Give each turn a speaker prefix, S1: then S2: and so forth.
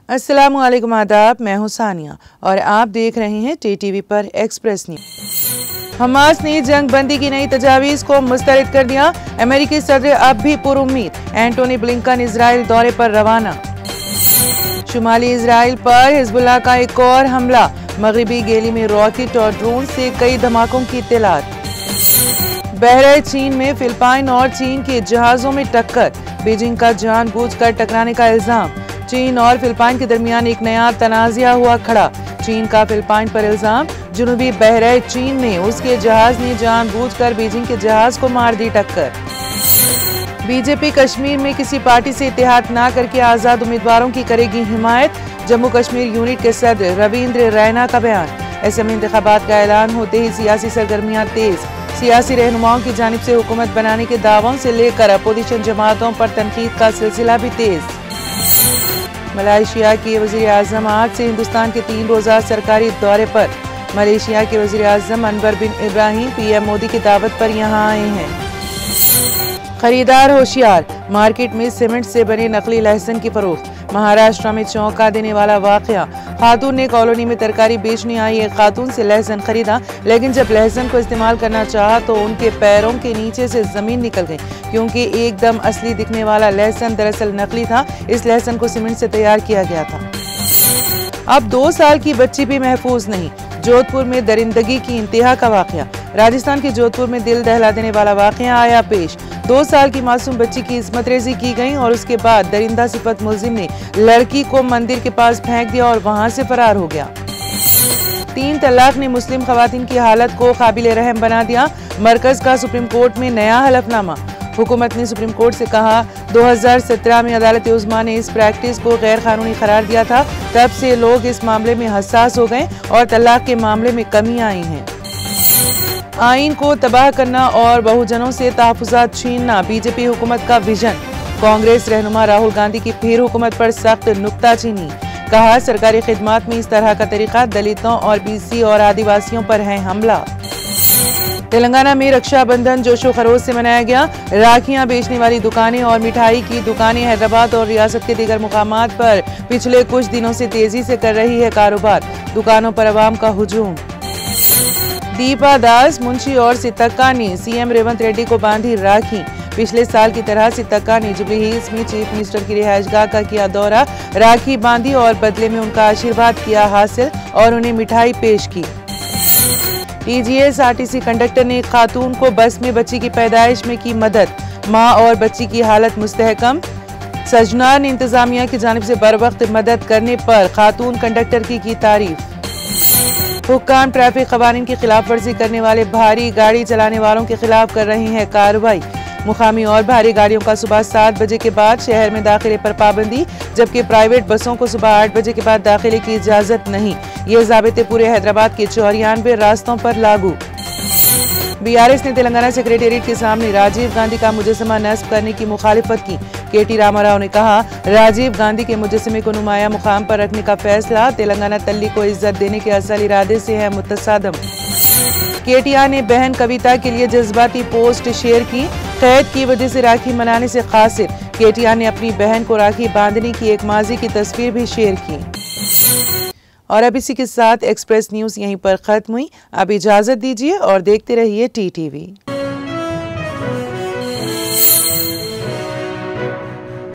S1: अस्सलामुअलैकुम आदाब, मैं हूं सानिया और आप देख रहे हैं टीटीवी पर एक्सप्रेस न्यूज। हमास ने जंग बंदी की नई तजावीज़ को मुस्तरद कर दिया। अमेरिकी सदर अब भी पुरुम्मीद। एंटोनी ब्लिंकन इजराइल दौरे पर रवाना। शुमाली इजराइल पर हिजबुल्लाह का एक और हमला। मगरबी गेली में रॉकेट और ड्रोन से कई धमाकों की इत्तलात। बहरे चीन में फिलिपाइन और चीन के जहाजों में टक्कर। बीजिंग का जानबूझकर टकराने का इल्जाम। चीन और फिलिपाइन के दरमियान एक नया तनाज़ा हुआ खड़ा। चीन का फिलिपाइन पर इल्जाम। जुनूबी बहरे चीन में उसके जहाज ने जानबूझकर बीजिंग के जहाज को मार दी टक्कर। बीजेपी कश्मीर में किसी पार्टी से इत्तेहाद ना करके आज़ाद उम्मीदवारों की करेगी हिमायत। जम्मू कश्मीर यूनिट के सदर रविंद्र रैना का बयान। असेंबली इंतखाबात का ऐलान होते ही सियासी सरगर्मियां तेज। सियासी रहनुमाओं की जानिब से हुकूमत बनाने के दावों से लेकर अपोजिशन जमातों पर तनकीद का सिलसिला भी तेज। मलेशिया के वज़ीर आज़म आज से हिंदुस्तान के 3 रोज़ा सरकारी दौरे पर। मलेशिया के वज़ीर आज़म अनवर बिन इब्राहिम पीएम मोदी की दावत पर यहां आए हैं। खरीदार होशियार, मार्केट में सीमेंट से बने नकली लहसुन की फरोख्त। महाराष्ट्र में चौंका देने वाला वाकया। खातून ने कॉलोनी में तरकारी बेचने आई एक खातून से लहसुन खरीदा, लेकिन जब लहसुन को इस्तेमाल करना चाहा तो उनके पैरों के नीचे से जमीन निकल गई, क्योंकि एकदम असली दिखने वाला लहसुन दरअसल नकली था। इस लहसुन को सीमेंट से तैयार किया गया था। अब 2 साल की बच्ची भी महफूज नहीं। जोधपुर में दरिंदगी की इंतहा का वाकया। राजस्थान के जोधपुर में दिल दहला देने वाला वाकया आया पेश। 2 साल की मासूम बच्ची की इस्मत रेजी की गई और उसके बाद दरिंदा सिफत मुलजिम ने लड़की को मंदिर के पास फेंक दिया और वहां से फरार हो गया। 3 तलाक ने मुस्लिम खवातीन की हालत को काबिल रहम बना दिया। मरकज का सुप्रीम कोर्ट में नया हलफनामा। हुकूमत ने सुप्रीम कोर्ट से कहा 2017 में अदालत उज़्मा ने इस प्रैक्टिस को गैर कानूनी करार दिया था। तब से लोग इस मामले में हसास हो गए और तलाक के मामले में कमी आई है। आइन को तबाह करना और बहुजनों से तहफ़्फ़ुज़ात छीनना बीजेपी हुकूमत का विजन। कांग्रेस रहनुमा राहुल गांधी की फिर हुकूमत पर सख्त नुक्ताचीनी। कहा सरकारी खिदमात में इस तरह का तरीका दलितों और बीसी और आदिवासियों पर है हमला। तेलंगाना में रक्षाबंधन जोशो खरोश से मनाया गया। राखियां बेचने वाली दुकानें और मिठाई की दुकानें हैदराबाद और रियासत के दीगर मुकामात पर पिछले कुछ दिनों से तेजी से कर रही है कारोबार। दुकानों पर अवाम का हुजूम। दीपा दास, मुंशी और सितक्का ने सीएम रेवंत रेड्डी को बांधी राखी। पिछले साल की तरह सितक्का ने जुबली हिल्स में चीफ मिनिस्टर की रिहायशगाह का किया दौरा। राखी बांधी और बदले में उनका आशीर्वाद किया हासिल और उन्हें मिठाई पेश की। टीजीएसआरटीसी कंडक्टर ने खातून को बस में बच्ची की पैदाइश में की मदद। मां और बच्ची की हालत मुस्तहकम। सजना ने इंतजामिया की जानिब से बर वक्त मदद करने पर खातून कंडक्टर की तारीफ। हुक्काम ट्रैफिक कवानीन की खिलाफ वर्जी करने वाले भारी गाड़ी चलाने वालों के खिलाफ कर रहे हैं कार्रवाई। मुकामी और भारी गाड़ियों का सुबह 7 बजे के बाद शहर में दाखिले पर पाबंदी, जबकि प्राइवेट बसों को सुबह 8 बजे के बाद दाखिले की इजाजत नहीं। ये ज़ाबिते पूरे हैदराबाद के 94 रास्तों पर लागू। बीआरएस ने तेलंगाना सेक्रेटेरिएट के सामने राजीव गांधी का मुजस्समा नस्ब करने की मुखालिफत की। केटी रामाराव ने कहा राजीव गांधी के मुजस्समे को नुमाया मुकाम पर रखने का फैसला तेलंगाना तल्ली को इज्जत देने के असल इरादे से है मुतसादम। केटीआर ने बहन कविता के लिए जज्बाती पोस्ट शेयर की। कैद की वजह से राखी मनाने से कासिर। केटीआर ने अपनी बहन को राखी बांधने की एक माजी की तस्वीर भी शेयर की। और अब इसी के साथ एक्सप्रेस न्यूज यहीं पर खत्म हुई। अब इजाजत दीजिए और देखते रहिए टीटीवी।